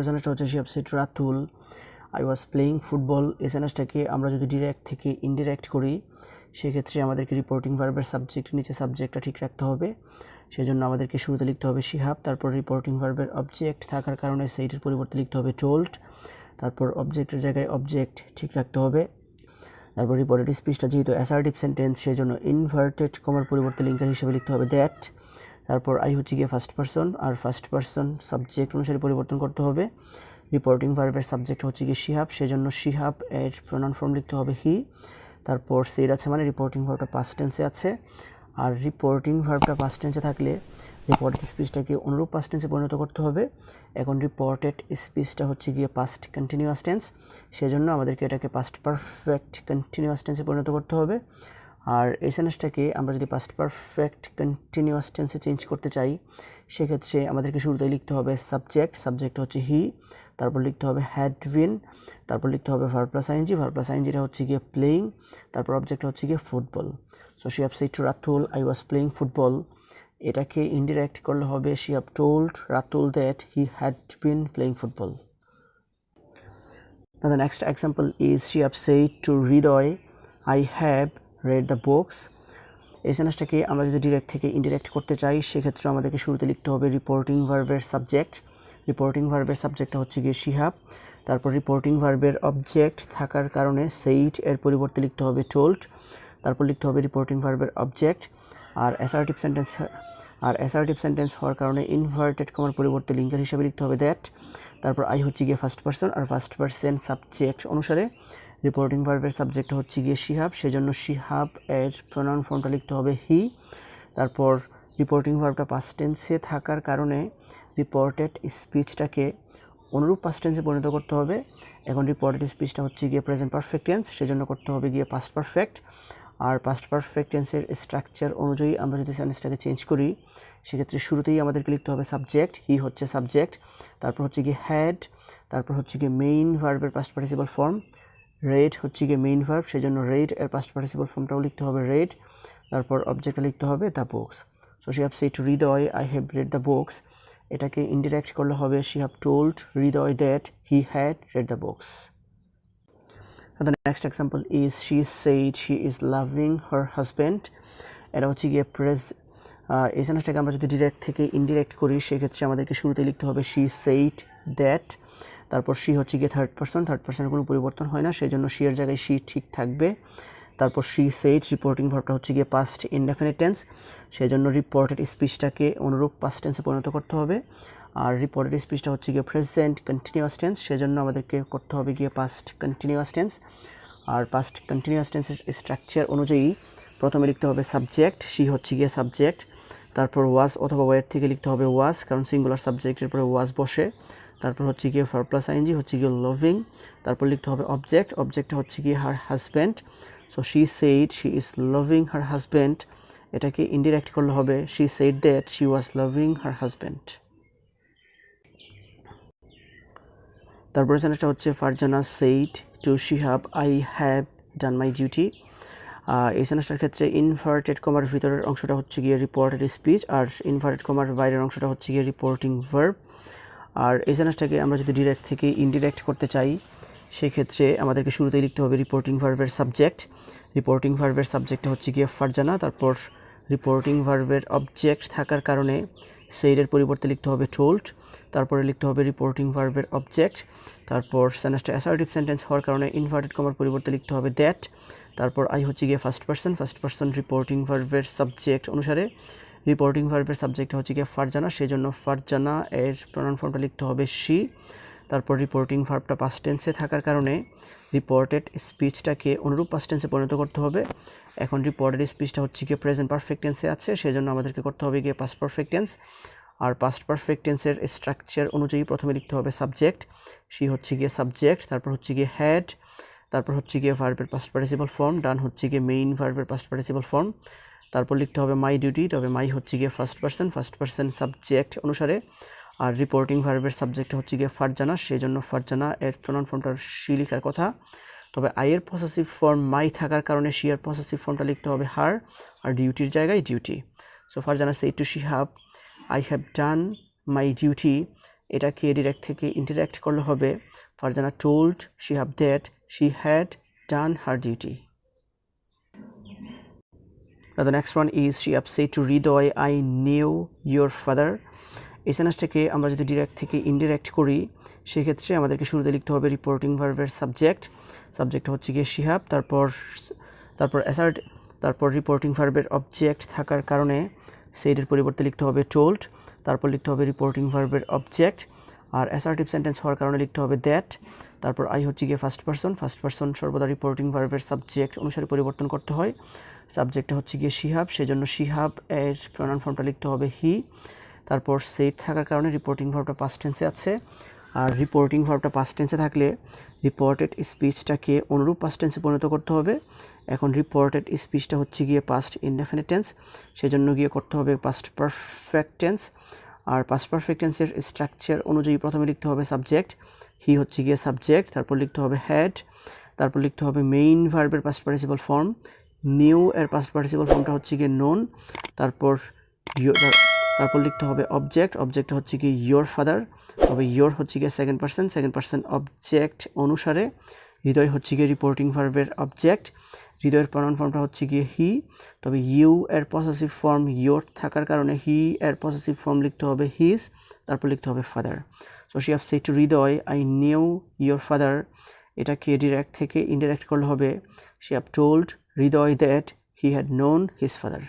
সেন্টেন্সটা হচ্ছে she have shed Ratul I was playing football. এই সেন্টেন্সটাকে আমরা যদি ডিরেক্ট থেকে ইনডিরেক্ট করি সেক্ষেত্রে আমাদেরকে রিপোর্টিং ভার্বের সাবজেক্ট নিচে সাবজেক্টটা ঠিক রাখতে হবে। সেজন্য আমাদেরকে শুরুতে লিখতে হবে শি হ্যাভ, তারপর রিপোর্টিং ভার্বের অবজেক্ট থাকার কারণে সেইটের পরিবর্তে লিখতে হবে টোল্ড, তারপর অবজেক্টের জায়গায় অবজেক্ট ঠিক রাখতে হবে। তারপর রিপোর্টেড স্পিচটা যেহেতু অ্যাসার্টিভ সেন্টেন্স সেজন্য ইনভার্টেড কমার পরিবর্তে লিঙ্কার হিসেবে লিখতে হবে দ্যাট। তারপর আই হচ্ছে গিয়ে ফার্স্ট পারসন, আর ফার্স্ট পারসন সাবজেক্ট অনুসারে পরিবর্তন করতে হবে। রিপোর্টিং ভার্বের সাবজেক্ট হচ্ছে গিয়ে শি হ্যাভ, সেজন্য শি হ্যাভ এর প্রোনাউন ফর্ম লিখতে হবে হি। তারপর সেড আছে মানে রিপোর্টিং ভার্বটা পাস্ট টেন্সে আছে, আর রিপোর্টিং ভার্বটা পাস্ট টেন্সে থাকলে রিপোর্টেড স্পিচটাকে অনুরূপ পাস্ট টেন্সে পরিণত করতে হবে। এখন রিপোর্টেড স্পিচটা হচ্ছে গিয়ে পাস্ট কন্টিনিউয়াস টেন্স, সেজন্য আমাদেরকে এটাকে পাস্ট পারফেক্ট কন্টিনিউয়াস টেন্সে পরিণত করতে হবে। আর এই সেন্টেন্সটাকে আমরা যদি পাস্ট পারফেক্ট কন্টিনিউয়াস টেন্সে চেঞ্জ করতে চাই সেক্ষেত্রে আমাদেরকে শুরুতেই লিখতে হবে সাবজেক্ট, সাবজেক্ট হচ্ছে হি, তারপর লিখতে হবে হ্যাড বিন, তারপর লিখতে হবে verb plus I N G, verb plus আইএনজিটা হচ্ছে গিয়ে প্লেইং, তারপর অবজেক্ট হচ্ছে গিয়ে football. So she have said to Ratul I was playing football. এটাকে ইনডিরেক্ট করলে হবে she have told Ratul that he had been playing football. Now the next example is she have said to Hridoy I have read the books. এই সেন্টেন্সটাকে আমরা যদি direct থেকে indirect করতে চাই সেক্ষেত্রে আমাদেরকে শুরুতে লিখতে হবে রিপোর্টিং ভার্বের সাবজেক্ট। রিপোর্টিং ভার্বের সাবজেক্টটা হচ্ছে গিয়ে শি হ্যাভ, তারপর রিপোর্টিং ভার্বের অবজেক্ট থাকার কারণে সেইড এর পরিবর্তে লিখতে হবে টোল্ড, তারপর লিখতে হবে রিপোর্টিং ভার্বের অবজেক্ট। আর অ্যাসার্টিভ সেন্টেন্স হওয়ার কারণে ইনভার্টেড কমার পরিবর্তে লিঙ্কার হিসেবে লিখতে হবে দ্যাট। তারপর আই হচ্ছে গিয়ে ফার্স্ট পারসন, আর ফার্স্ট পারসন সাবজেক্ট অনুসারে রিপোর্টিং ভার্বের সাবজেক্ট হচ্ছে গিয়ে শি হ্যাভ, সেজন্য শি হ্যাভ এর প্রোনাউন ফর্মটা লিখতে হবে হি। তারপর রিপোর্টিং ভার্বটা পাস্ট টেন্সে থাকার কারণে রিপোর্টেড স্পিচটাকে অনুরূপ পাস্ট টেন্সে পরিণত করতে হবে। এখন রিপোর্টেড স্পিচটা হচ্ছে গিয়ে প্রেজেন্ট পারফেক্ট টেন্স, সেজন্য করতে হবে গিয়ে পাস্ট পারফেক্ট। আর পাস্ট পারফেক্ট টেন্সের স্ট্রাকচার অনুযায়ী আমরা যদি সেন্টেন্সটাকে চেঞ্জ করি সেক্ষেত্রে শুরুতেই আমাদেরকে লিখতে হবে সাবজেক্ট, হি হচ্ছে সাবজেক্ট, তারপর হচ্ছে গিয়ে হ্যাড, তারপর হচ্ছে গিয়ে মেইন ভার্বের পাস্ট পার্টিসিপাল ফর্ম, রেড হচ্ছে গিয়ে মেইন ভার্ব সেজন্য রেড এর পাস্ট পার্টিসিপাল ফর্মটাও লিখতে হবে রেড, তারপর অবজেক্টটা লিখতে হবে the books. So she have said two Hridoy I have read the books. এটাকে ইনডিরেক্ট করলে হবে she have told Hridoy that he had red the books. The next example is she said she is loving her husband. এটা হচ্ছে গিয়ে এই সেন্টেন্সটাকে আমরা যদি direct থেকে ইনডিরেক্ট করি সেক্ষেত্রে আমাদেরকে শুরুতে লিখতে হবে শি সেইড দ্যাট, তারপর শি হচ্ছে গিয়ে থার্ড পারসনের কোনো পরিবর্তন হয় না সেজন্য শি এর জায়গায় শি ঠিক থাকবে। তারপর শি সেইড রিপোর্টিং ভার্বটা হচ্ছে গিয়ে পাস্ট ইনডেফিনিট টেন্স, সেজন্য রিপোর্টেড স্পিচটাকে অনুরূপ পাস্ট টেন্সে পরিণত করতে হবে। আর রিপোর্টেড স্পিচটা হচ্ছে গিয়ে প্রেজেন্ট কন্টিনিউয়াস টেন্স, সেজন্য আমাদেরকে করতে হবে গিয়ে পাস্ট কন্টিনিউয়াস টেন্স। আর পাস্ট কন্টিনিউয়াস টেন্সের স্ট্রাকচার অনুযায়ী প্রথমে লিখতে হবে সাবজেক্ট, শি হচ্ছে গিয়ে সাবজেক্ট, তারপর ওয়াজ অথবা ওয়ের থেকে লিখতে হবে ওয়াজ কারণ সিঙ্গুলার সাবজেক্টের পরে ওয়াজ বসে, তারপর হচ্ছে গিয়ে ভার্ব প্লাস আইএনজি হচ্ছে গিয়ে লাভিং, তারপর লিখতে হবে অবজেক্ট, অবজেক্টটা হচ্ছে গিয়ে her husband. So she said she is loving her husband, এটাকে ইনডিরেক্ট করলে হবে she said that she was loving her husband. তারপরে সেন্টেন্সটা হচ্ছে Farzana said to Shihab I have done my duty. এই সেন্টেন্সটার ক্ষেত্রে ইনভার্টেড কমার ভিতরের অংশটা হচ্ছে গিয়ে রিপোর্টেড স্পিচ, আর ইনভার্টেড কমার বাইরের অংশটা হচ্ছে গিয়ে রিপোর্টিং ভার্ব। আর এই সেন্টেন্সটাকে আমরা যদি ডিরেক্ট থেকে ইনডিরেক্ট করতে চাই সেক্ষেত্রে আমাদেরকে শুরুতেই লিখতে হবে রিপোর্টিং ভার্বের সাবজেক্ট। রিপোর্টিং ভার্বের সাবজেক্টটা হচ্ছে গিয়ে ফারজানা, তারপর রিপোর্টিং ভার্বের অবজেক্ট থাকার কারণে সেইডের পরিবর্তে লিখতে হবে টোল্ড, তারপরে লিখতে হবে রিপোর্টিং ভার্বের অবজেক্ট, তারপর সেন্টেন্সটা অ্যাসার্টিভ সেন্টেন্স হওয়ার কারণে ইনভার্টেড কমার পরিবর্তে লিখতে হবে দ্যাট, তারপর আই হচ্ছে গিয়ে ফার্স্ট পারসন রিপোর্টিং ভার্বের সাবজেক্ট অনুসারে রিপোর্টিং ভার্বের সাবজেক্টটা হচ্ছে গিয়ে ফারজানা, সেজন্য ফারজানা এর প্রনাউন ফর্মটা লিখতে হবে শি, তারপর রিপোর্টিং ভার্বটা পাস্ট টেন্সে থাকার কারণে রিপোর্টেড স্পিচটাকে অনুরূপ পাস্ট টেন্সে পরিণত করতে হবে। এখন রিপোর্টেড স্পিচটা হচ্ছে গিয়ে প্রেজেন্ট পারফেক্ট টেন্সে আছে সেজন্য আমাদেরকে করতে হবে গিয়ে পাস্ট পারফেক্ট টেন্স। আর পাস্ট পারফেক্ট টেন্সের স্ট্রাকচার অনুযায়ী প্রথমে লিখতে হবে সাবজেক্ট, শি হচ্ছে গিয়ে সাবজেক্ট, তারপর হচ্ছে গিয়ে হ্যাড, তারপর হচ্ছে গিয়ে ভার্বের পাস্ট পার্টিসিপাল ফর্ম, ডান হচ্ছে গিয়ে মেইন ভার্বের পাস্ট পার্টিসিপাল ফর্ম, তারপর লিখতে হবে মাই ডিউটি, তবে মাই হচ্ছে গিয়ে ফার্স্ট পারসন সাবজেক্ট অনুসারে। আর রিপোর্টিং ভার্বের সাবজেক্ট হচ্ছে গিয়ে ফারজানা, সেই জন্য ফারজানা এর প্রনাউন ফর্মটা শি লেখার কথা, তবে আইয়ের পসেসিভ ফর্ম মাই থাকার কারণে শি এর পসেসিভ ফর্মটা লিখতে হবে হার, আর ডিউটির জায়গায় duty. So Farzana said to Shihab I have done my duty. এটাকে ডিরেক্ট থেকে ইন্টারেক্ট করলে হবে Farzana told Shihab that she had done her duty. Now the next one is Shihab said to Hridoy, I knew your father. এই সেন্টেন্সটাকে আমরা যদি direct থেকে indirect করি সেক্ষেত্রে আমাদেরকে শুরুতে লিখতে হবে রিপোর্টিং ভার্বের সাবজেক্ট হচ্ছে গিয়ে শিহাব, তারপর রিপোর্টিং ভার্বের অবজেক্ট থাকার কারণে সেইডের পরিবর্তে লিখতে হবে টোল্ড, তারপর লিখতে হবে রিপোর্টিং ভার্বের অবজেক্ট, আর অ্যাসার্টিভ সেন্টেন্স হওয়ার কারণে লিখতে হবে দ্যাট, তারপর আই হচ্ছে গিয়ে ফার্স্ট পারসন সর্বদা রিপোর্টিং ভার্বের সাবজেক্ট অনুসারে পরিবর্তন করতে হয়। সাবজেক্টটা হচ্ছে গিয়ে শিহাব, সেজন্য শিহাব এর প্রনাউন ফর্মটা লিখতে হবে হি, তারপর সেট থাকার কারণে রিপোর্টিং ভার্বটা পাস্ট টেন্সে আছে, আর রিপোর্টিং ভার্বটা পাস্ট টেন্সে থাকলে রিপোর্টেড স্পিচটাকে অনুরূপ পাস্ট টেন্সে পরিণত করতে হবে। এখন রিপোর্টেড স্পিচটা হচ্ছে গিয়ে পাস্ট ইনডেফিনিট টেন্স, সেজন্য গিয়ে করতে হবে পাস্ট পারফেক্ট টেন্স, আর পাস্ট পারফেক্ট টেন্সের স্ট্রাকচার অনুযায়ী প্রথমে লিখতে হবে সাবজেক্ট, হি হচ্ছে গিয়ে সাবজেক্ট, তারপর লিখতে হবে হ্যাড, তারপর লিখতে হবে মেইন ভার্বের পাস্ট পার্টিসিপল ফর্ম, নিউ এর পাস্ট পার্টিসিপল ফর্মটা হচ্ছে গিয়ে নোন, তারপর লিখতে হবে অবজেক্টটা হচ্ছে গিয়ে ইয়োর ফাদার, তবে ইয়োর হচ্ছে গিয়ে সেকেন্ড পারসন অবজেক্ট অনুসারে হৃদয় হচ্ছে গিয়ে রিপোর্টিং ভার্বের অবজেক্ট, হৃদয়ের প্রনাউন ফর্মটা হচ্ছে গিয়ে হি, তবে ইউ এর পসেসিভ ফর্ম ইয়োর থাকার কারণে হি এর পসেসিভ ফর্ম লিখতে হবে হিজ, তারপর লিখতে হবে father. So she have said to Hriday, I knew your father, এটাকে ডিরেক্ট থেকে ইনডিরেক্ট করলে হবে she have told Hriday that he had known his father.